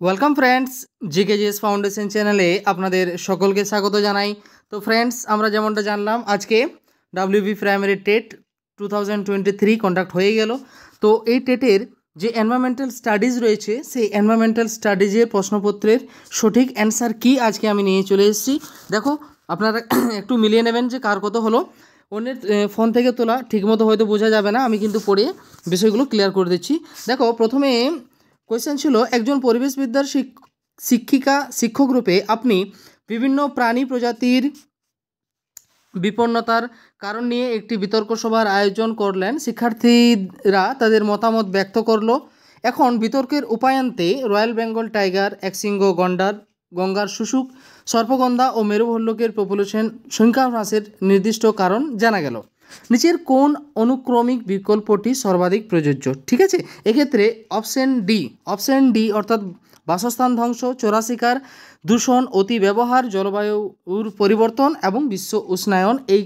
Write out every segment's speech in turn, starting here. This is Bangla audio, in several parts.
ওয়েলকাম ফ্রেন্ডস, জিকেজিএস ফাউন্ডেশন চ্যানেলে আপনাদের সকলকে স্বাগত জানাই। তো ফ্রেন্ডস, আমরা যেমনটা জানলাম আজকে ডাব্লিউবি প্রাইমারি টেট 2023 কন্ডাক্ট হয়ে গেল। তো এই টেটের যে এনভায়রনমেন্টাল স্টাডিজ রয়েছে, সেই এনভায়রনমেন্টাল স্টাডিজের প্রশ্নপত্রের সঠিক অ্যান্সার কি আজকে আমি নিয়ে চলে এসেছি। দেখো, আপনারা একটু মিলিয়ে নেবেন যে কার কত হলো। অন্যের ফোন থেকে তোলা ঠিকমতো হয়তো বোঝা যাবে না, আমি কিন্তু পড়ে বিষয়গুলো ক্লিয়ার করে দিচ্ছি। দেখো, প্রথমে কোয়েশ্চেন ছিল, একজন পরিবেশবিদ্যার শিক্ষক রূপে আপনি বিভিন্ন প্রাণী প্রজাতির বিপন্নতার কারণ নিয়ে একটি বিতর্ক সভার আয়োজন করলেন। শিক্ষার্থীরা তাদের মতামত ব্যক্ত করলো। এখন বিতর্কের উপায়ান্তে রয়্যাল বেঙ্গল টাইগার, একশৃঙ্গ গঙ্গার শুশুক, সর্পগন্ধা ও মেরুভল্লুকের পপুলেশন সংখ্যা হ্রাসের নির্দিষ্ট কারণ জানা গেল। নিচের কোন অনুক্রমিক বিকল্পটি সর্বাধিক প্রযোজ্য? ঠিক আছে, এক্ষেত্রে অপশন ডি অর্থাৎ বাসস্থান ধ্বংস, চোরা শিকার, দূষণ, অতি ব্যবহার, জলবায়ুর পরিবর্তন এবং বিশ্ব উষ্ণায়ন, এই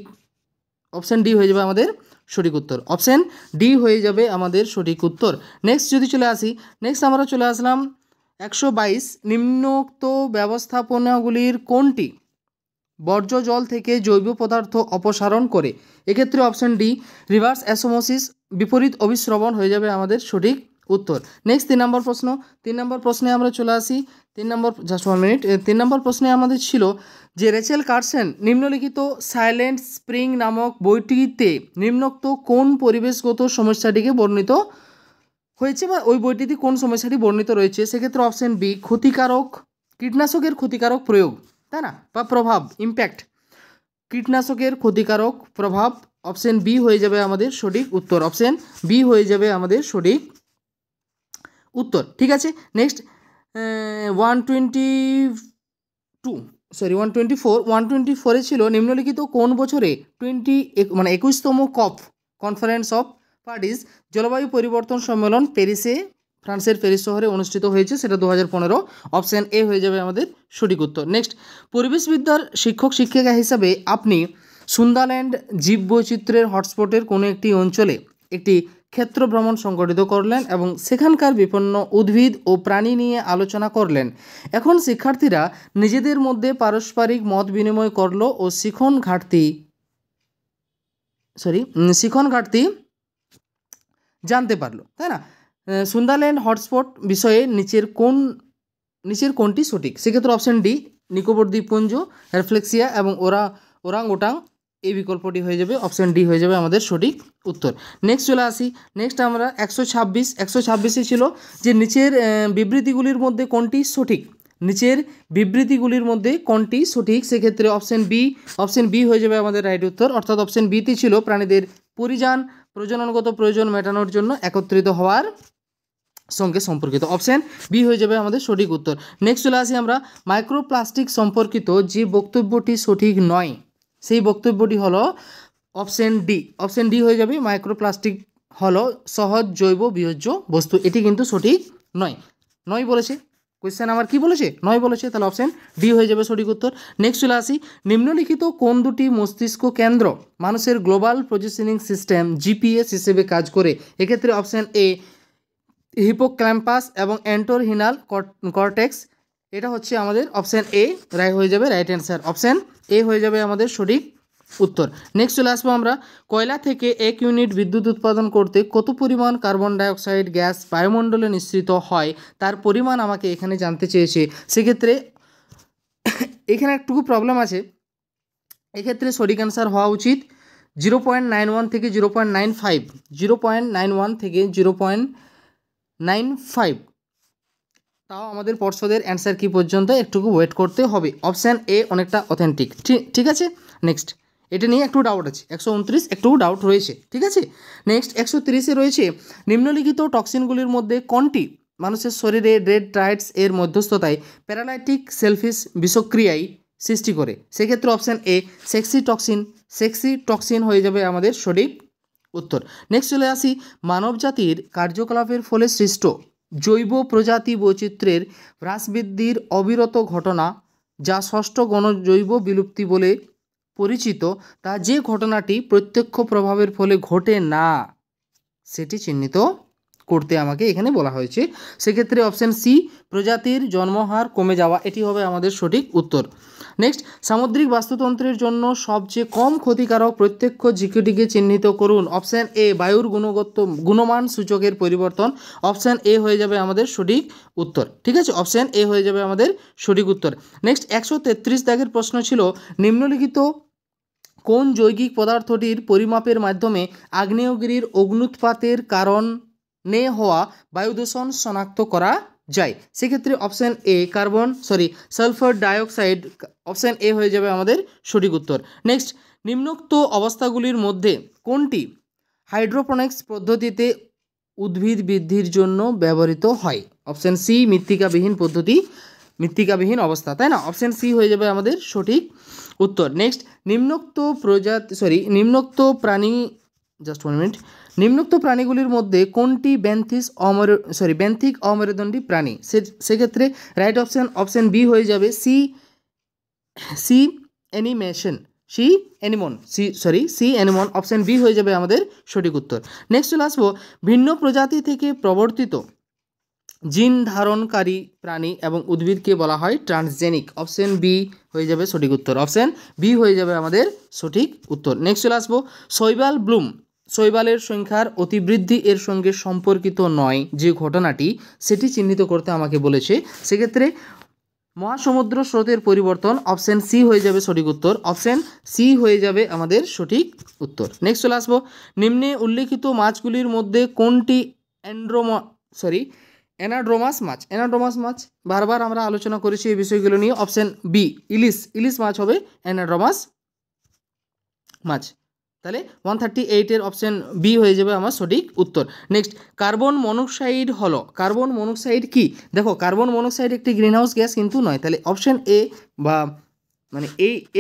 অপশন ডি হয়ে যাবে আমাদের সঠিক উত্তর। অপশন ডি হয়ে যাবে আমাদের সঠিক উত্তর। নেক্সট যদি চলে আসি, আমরা চলে আসলাম 122, নিম্নোক্ত ব্যবস্থাপনাগুলির কোনটি বর্জ্য জল থেকে জৈব পদার্থ অপসারণ করে? এক্ষেত্রে অপশন ডি রিভার্স অসমোসিস, বিপরীত অভিস্রবণ হয়ে যাবে আমাদের সঠিক উত্তর। নেক্সট 3 নম্বর প্রশ্ন। 3 নম্বর প্রশ্নে আমরা চলে আসি। 3 নম্বর প্রশ্নে আমাদের ছিল যে রেচেল কার্সন নিম্নলিখিত সাইলেন্ট স্প্রিং নামক বইটিতে নিম্নোক্ত কোন পরিবেশগত সমস্যাটিকে বর্ণিত হয়েছে, বা ওই বইটিতে কোন সমস্যাটি বর্ণিত রয়েছে? সেক্ষেত্রে অপশন বি কীটনাশকের ক্ষতিকারক প্রয়োগ, তাই না, বা প্রভাব, ইম্প্যাক্ট, কীটনাশকের ক্ষতিকারক প্রভাব। অপশন বি হয়ে যাবে আমাদের সঠিক উত্তর। অপশন বি হয়ে যাবে আমাদের সঠিক উত্তর। ঠিক আছে, নেক্সট 124 ছিল নিম্নলিখিত কোন বছরে 21তম কপ কনফারেন্স অফ পার্টিস জলবায়ু পরিবর্তন সম্মেলন ফ্রান্সের প্যারিস শহরে অনুষ্ঠিত হয়েছে? সেটা 2015। অপশান এ হয়ে যাবে আমাদের সঠিক উত্তর। নেক্সট, পরিবেশবিদ্যার শিক্ষিকা হিসাবে আপনি সুন্দারল্যান্ড জীববৈচিত্র্যের হটস্পটের কোনো একটি অঞ্চলে একটি ক্ষেত্র ভ্রমণ সংগঠিত করলেন এবং সেখানকার বিপন্ন উদ্ভিদ ও প্রাণী নিয়ে আলোচনা করলেন। এখন শিক্ষার্থীরা নিজেদের মধ্যে পারস্পরিক মত বিনিময় করলো ও শিখন ঘাটতি জানতে পারলো, তাই না? সুন্দারল্যান্ড হটস্পট বিষয়ে নিচের কোনটি সঠিক? সেক্ষেত্রে অপশন ডি নিকোবর দ্বীপপুঞ্জ, রেফ্লেক্সিয়া এবং ওরাং ওটাং, এই বিকল্পটি হয়ে যাবে অপশন ডি হয়ে যাবে আমাদের সঠিক উত্তর। নেক্সট চলে আসি। নেক্সট আমরা 126 ছিল যে নিচের বিবৃতিগুলির মধ্যে কোনটি সঠিক? সেক্ষেত্রে অপশন বি হয়ে যাবে আমাদের রাইট উত্তর। অর্থাৎ অপশন বিতে ছিল প্রাণীদের প্রজননগত প্রয়োজন মেটানোর জন্য একত্রিত হওয়ার সঙ্গে সম্পর্কিত। অপশন বি হয়ে যাবে আমাদের সঠিক উত্তর। নেক্সট চলে আসি আমরা মাইক্রোপ্লাস্টিক সম্পর্কিত যে বক্তব্যটি সঠিক নয়, সেই বক্তব্যটি হলো অপশন ডি হয়ে যাবে। মাইক্রোপ্লাস্টিক হলো সহজ জৈব বিয়োজ্য বস্তু, এটি কিন্তু সঠিক নয় বলেছে। কোয়েশ্চেন আমার কি বলেছে? নয় বলেছে, তাহলে অপশন ডি হয়ে যাবে সঠিক উত্তর। নেক্সট চলে আসি, নিম্নলিখিত কোন দুটি মস্তিষ্ক কেন্দ্র মানুষের গ্লোবাল পজিশনিং সিস্টেম জিপিএস হিসেবে কাজ করে? এক্ষেত্রে অপশন এ হিপোক্যাম্পাস এবং এন্টোরহিনাল কর্টেক্স, এটা হচ্ছে আমাদের অপশন এ হয়ে যাবে রাইট অ্যান্সার। অপশন এ হয়ে যাবে আমাদের সঠিক উত্তর। নেক্সট চলে আসবো আমরা, কয়লা থেকে 1 ইউনিট বিদ্যুৎ উৎপাদন করতে কত পরিমাণ কার্বন ডাইঅক্সাইড গ্যাস বায়ুমণ্ডলে নিঃসৃত হয়, তার পরিমাণ আমাকে এখানে জানতে চেয়েছে। সেক্ষেত্রে এখানে একটুকু প্রবলেম আছে, এক্ষেত্রে সঠিক অ্যান্সার হওয়া উচিত 0.91 থেকে 0.95, তাও আমাদের পর্ষদের অ্যান্সার কি পর্যন্ত একটুকু ওয়েট করতে হবে। অপশান এ অনেকটা অথেন্টিক। ঠিক আছে, নেক্সট এটা নিয়ে একটু ডাউট আছে, 129 একটু ডাউট রয়েছে। ঠিক আছে, নেক্সট 130 রয়েছে, নিম্নলিখিত টক্সিনগুলির মধ্যে কোনটি মানুষের শরীরে ডেট্রাইটস এর মধ্যস্থতায় প্যারালাইটিক সেলফিশ বিষক্রিয়ায় সৃষ্টি করে? সেক্ষেত্রে অপশান এ সেক্সি টক্সিন হয়ে যাবে আমাদের সঠিক উত্তর। নেক্সট চলে আসি, মানবজাতির কার্যকলাপের ফলে সৃষ্ট জৈব প্রজাতি বৈচিত্র্যের হ্রাসবৃদ্ধির অবিরত ঘটনা, যা ষষ্ঠ গণজৈব বিলুপ্তি বলে পরিচিত, তা যে ঘটনাটি প্রত্যক্ষ প্রভাবের ফলে ঘটে না, সেটি চিহ্নিত করতে আমাকে এখানে বলা হয়েছে। সেক্ষেত্রে অপশান সি প্রজাতির জন্মহার কমে যাওয়া, এটি হবে আমাদের সঠিক উত্তর। নেক্সট, সামুদ্রিক বাস্তুতন্ত্রের জন্য সবচেয়ে কম ক্ষতিকারক প্রত্যক্ষ ঝুঁকিটিকে চিহ্নিত করুন। অপশান এ বায়ুর গুণমান সূচকের পরিবর্তন। অপশান এ হয়ে যাবে আমাদের সঠিক উত্তর। ঠিক আছে, অপশান এ হয়ে যাবে আমাদের সঠিক উত্তর। নেক্সট 133 দাগের প্রশ্ন ছিল, নিম্নলিখিত কোন যৌগিক পদার্থটির পরিমাপের মাধ্যমে আগ্নেয়গিরির অগ্ন্যুৎপাতের কারণে হওয়া বায়ুদূষণ শনাক্ত করা যায়? সেক্ষেত্রে option A sulphur dioxide, option A হয়ে যাবে আমাদের সঠিক উত্তর। নেক্সট, নিম্নোক্ত অবস্থাগুলির মধ্যে কোনটি হাইড্রোপনিক্স পদ্ধতিতে উদ্ভিদ বৃদ্ধির জন্য ব্যবহৃত হয়? অপশান সি মৃত্তিকাবিহীন পদ্ধতি, মৃত্তিকাবিহীন অবস্থা, তাই না? অপশান সি হয়ে যাবে আমাদের সঠিক উত্তর। নেক্সট, নিম্নোক্ত প্রাণীগুলির মধ্যে কোনটি ব্যান্থিক অমেরুদণ্ডী প্রাণী? সেক্ষেত্রে রাইট অপশান বি হয়ে যাবে সি অ্যানিমন, অপশান বি হয়ে যাবে আমাদের সঠিক উত্তর। নেক্সট চলে আসবো, ভিন্ন প্রজাতি থেকে প্রবর্তিত জিন ধারণকারী প্রাণী এবং উদ্ভিদকে বলা হয় ট্রান্সজেনিক। অপশান বি হয়ে যাবে সঠিক উত্তর, অপশান বি হয়ে যাবে আমাদের সঠিক উত্তর। নেক্সট চলে আসবো, শৈবালের সংখ্যার অতিবৃদ্ধি এর সঙ্গে সম্পর্কিত নয় যে ঘটনাটি, সেটি চিহ্নিত করতে আমাকে বলেছে। সেক্ষেত্রে মহাসমুদ্র স্রোতের পরিবর্তন, অপশান সি হয়ে যাবে সঠিক উত্তর, অপশান সি হয়ে যাবে আমাদের সঠিক উত্তর। নেক্সট চলে আসবো, নিম্নে উল্লেখিত মাছগুলির মধ্যে কোনটি অ্যানাড্রোমাস মাছ, বারবার আমরা আলোচনা করেছি এই বিষয়গুলো নিয়ে। অপশান বি ইলিশ মাছ হবে অ্যানাড্রোমাস মাছ। তাহলে 138 অপশান বি হয়ে যাবে আমার সঠিক উত্তর। নেক্সট, কার্বন মনোক্সাইড কি? দেখো, কার্বন মনোক্সাইড একটি গ্রিনহাউস গ্যাস কিন্তু নয়, তাহলে অপশান এ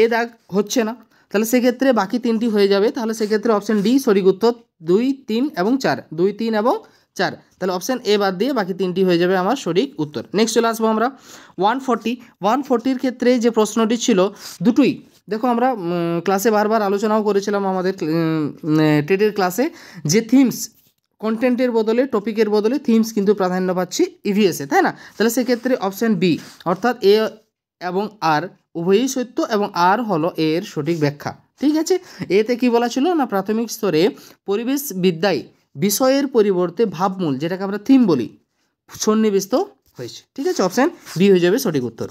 এ দাগ হচ্ছে না, তাহলে সেক্ষেত্রে বাকি তিনটি হয়ে যাবে। তাহলে সেক্ষেত্রে অপশান ডি সঠিক উত্তর, 2, 3 এবং 4, তাহলে অপশান এ বাদ দিয়ে বাকি তিনটি হয়ে যাবে আমার সঠিক উত্তর। নেক্সট চলে আসবো আমরা 140 ক্ষেত্রে যে প্রশ্নটি ছিল দুটোই, দেখো আমরা ক্লাসে বারবার আলোচনাও করেছিলাম আমাদের টেটের ক্লাসে, যে থিমস কন্টেন্টের বদলে টপিকের বদলে থিমস কিন্তু প্রাধান্য পাচ্ছি ইভিএসে, তাই না? তাহলে সেক্ষেত্রে অপশান বি অর্থাৎ এ এবং আর উভয়ই সত্য এবং আর হলো এর সঠিক ব্যাখ্যা। ঠিক আছে, এতে কি বলা ছিল না, প্রাথমিক স্তরে পরিবেশ বিদ্যায় বিষয়ের পরিবর্তে ভাবমূল, যেটাকে আমরা থিম বলি, সন্নিবেশিত হয়েছে। ঠিক আছে, অপশান বি হয়ে যাবে সঠিক উত্তর।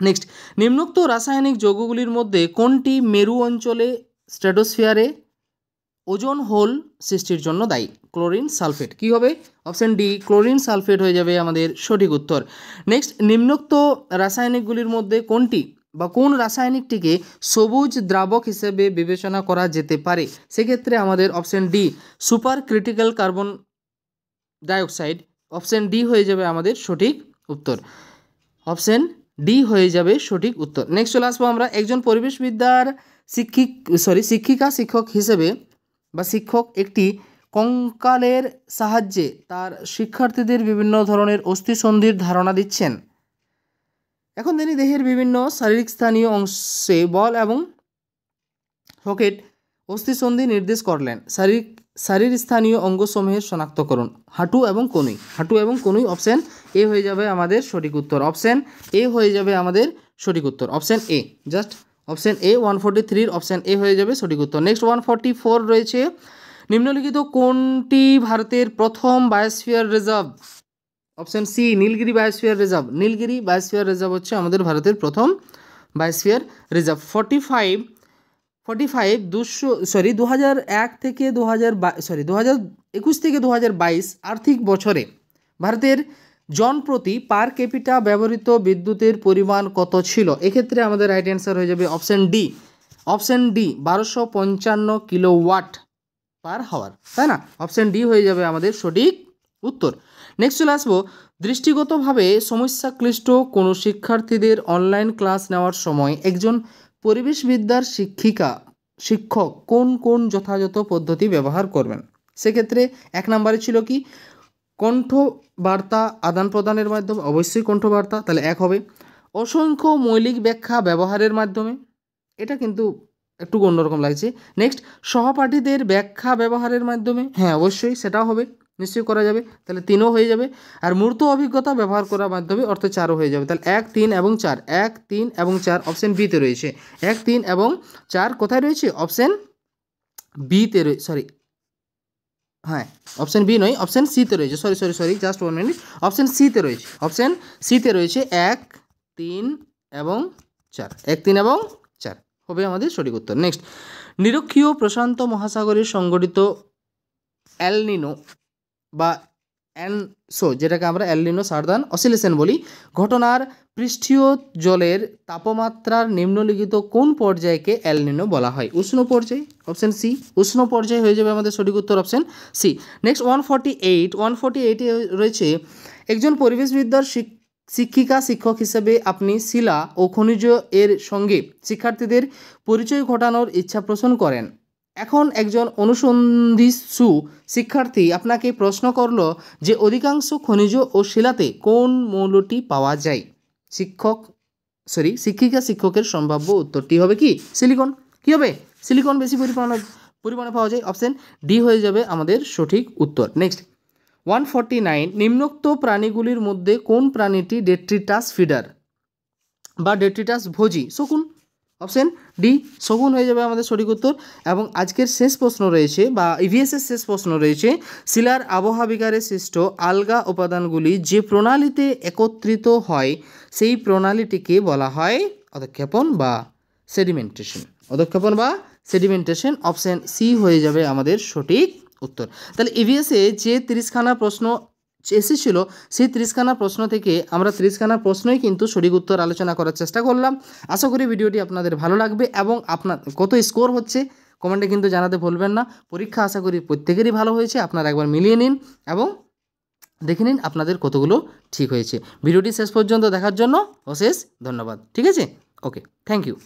নেক্সট, নিম্নোক্ত রাসায়নিক যৌগগুলির মধ্যে কোনটি মেরু অঞ্চলে স্ট্র্যাটোস্ফিয়ারে ওজোন হোল সৃষ্টির জন্য দায়ী? Chlorine sulphate. কি হবে? অপশান ডি ক্লোরিন সালফেট হয়ে যাবে আমাদের সঠিক উত্তর। নেক্সট, নিম্নোক্ত রাসায়নিকগুলির মধ্যে কোন রাসায়নিকটিকে সবুজ দ্রাবক হিসেবে বিবেচনা করা যেতে পারে? সেক্ষেত্রে আমাদের option D super critical carbon dioxide, option D হয়ে যাবে আমাদের সঠিক উত্তর, অপশান ডি হয়ে যাবে সঠিক উত্তর। নেক্সট চলে আসবো আমরা, একজন পরিবেশবিদ্যার শিক্ষক হিসেবে বা শিক্ষক একটি কঙ্কালের সাহায্যে তার শিক্ষার্থীদের বিভিন্ন ধরনের অস্থিসন্ধির ধারণা দিচ্ছেন। এখন তিনি দেহের বিভিন্ন শারীরিক স্থানীয় অংশে বল এবং সকেট অস্থিসন্ধি নির্দেশ করলেন। শারীরস্থানীয় অঙ্গসমূহের শনাক্তকরণ, হাঁটু এবং কনুই, অপশান এ হয়ে যাবে আমাদের সঠিক উত্তর, অপশান এ হয়ে যাবে আমাদের সঠিক উত্তর, option A, option A 143 option A হয়ে যাবে সঠিক উত্তর। নেক্সট 144 রয়েছে, নিম্নলিখিত কোনটি ভারতের প্রথম biosphere reserve? Option C Nilgiri biosphere reserve হচ্ছে আমাদের ভারতের প্রথম বায়োস্ফিয়ার রিজার্ভ। 2021 থেকে 2022 আর্থিক বছরে ভারতের জনপ্রতি পার ক্যাপিটা ব্যবহৃত বিদ্যুতের পরিমাণ কত ছিল? এক্ষেত্রে আমাদের রাইট অ্যান্সার হয়ে যাবে অপশান ডি 1255 কিলোওয়াট পার হাওয়ার, তাই না? অপশান ডি হয়ে যাবে আমাদের সঠিক উত্তর। নেক্সট চলে আসবো, দৃষ্টিগতভাবে সমস্যাক্লিষ্ট কোনো শিক্ষার্থীদের অনলাইন ক্লাস নেওয়ার সময় একজন পরিবেশবিদ্যার শিক্ষক কোন যথাযথ পদ্ধতি ব্যবহার করবেন? সেক্ষেত্রে 1 নম্বরে ছিল কি কণ্ঠবার্তা আদান প্রদানের মাধ্যমে, অবশ্যই কণ্ঠবার্তা, তাহলে 1 হবে। অসংখ্য মৌলিক ব্যাখ্যা ব্যবহারের মাধ্যমে, এটা কিন্তু একটু অন্যরকম লাগছে। নেক্সট, সহপাঠীদের ব্যাখ্যা ব্যবহারের মাধ্যমে, হ্যাঁ অবশ্যই সেটাও হবে। নিশ্চয়ই করা যাবে, তাহলে 3ও হয়ে যাবে। আর মূর্ত অভিজ্ঞতা ব্যবহার করার মাধ্যমে অর্থ 4ও হয়ে যাবে। তাহলে 1, 3 এবং 4, 1, 3 এবং 4 অপশন বিতে রয়েছে। 1, 3 এবং 4 কোথায় রয়েছে? অপশন বিতে রয়েছে, সরি হ্যাঁ অপশন বি নয়, অপশন সিতে রয়েছে, সরি জাস্ট 1 মিনিট, অপশন সিতে রয়েছে, অপশন সিতে রয়েছে 1, 3 এবং 4, 1, 3 এবং 4 হবে আমাদের সঠিক উত্তর। নেক্সট, নিরক্ষীয় প্রশান্ত মহাসাগরে সংঘটিত এল নিনো বা অ্যানসো, যেটাকে আমরা এল নিনো সার্দার্ন অসিলেশন বলি, ঘটনার পৃষ্ঠীয় জলের তাপমাত্রার নিম্নলিখিত কোন পর্যায়কে এল নিনো বলা হয়? উষ্ণ পর্যায়, অপশন সি, উষ্ণ পর্যায় হয়ে যাবে আমাদের সঠিক উত্তর, অপশন সি। নেক্সট 148 রয়েছে, একজন পরিবেশবিদ্যার শিক্ষক হিসেবে আপনি শিলা ও খনিজ এর সঙ্গে শিক্ষার্থীদের পরিচয় ঘটানোর ইচ্ছা পোষণ করেন। এখন একজন অনুসন্ধিৎসু শিক্ষার্থী আপনাকে প্রশ্ন করল যে অধিকাংশ খনিজ ও শিলাতে কোন মৌলটি পাওয়া যায়? শিক্ষকের সম্ভাব্য উত্তরটি হবে কি? সিলিকন। কি হবে? সিলিকন বেশি পরিমাণে পাওয়া যায়, অপশন ডি হয়ে যাবে আমাদের সঠিক উত্তর। নেক্সট 149, নিম্নোক্ত প্রাণীগুলির মধ্যে কোন প্রাণীটি ডেট্রিটাস ফিডার বা ডেট্রিটাস ভোজী? শকুন, অপশন ডি শকুন হয়ে যাবে আমাদের সঠিক উত্তর। এবং আজকের শেষ প্রশ্ন রয়েছে বা ইভিএসের শেষ প্রশ্ন রয়েছে, শিলার আবহাবিকারে সৃষ্ট আলগা উপাদানগুলি যে প্রণালীতে একত্রিত হয় সেই প্রণালীটিকে বলা হয় অধঃক্ষেপণ বা সেডিমেন্টেশন। অধঃক্ষেপণ বা সেডিমেন্টেশন, অপশন সি হয়ে যাবে আমাদের সঠিক উত্তর। তাহলে ইভিএসে যে 30খানা প্রশ্ন এসেছিল সেই 30খানা প্রশ্ন থেকে আমরা 30খানা প্রশ্নই কিন্তু সঠিক উত্তর আলোচনা করার চেষ্টা করলাম। আশা করি ভিডিওটি আপনাদের ভালো লাগবে এবং আপনার কত স্কোর হচ্ছে কমেন্টে কিন্তু জানাতে ভুলবেন না। পরীক্ষা আশা করি প্রত্যেকেরই ভালো হয়েছে, আপনারা একবার মিলিয়ে নিন এবং দেখে নিন আপনাদের কতগুলো ঠিক হয়েছে। ভিডিওটি শেষ পর্যন্ত দেখার জন্য অশেষ ধন্যবাদ। ঠিক আছে, ওকে, থ্যাংক ইউ।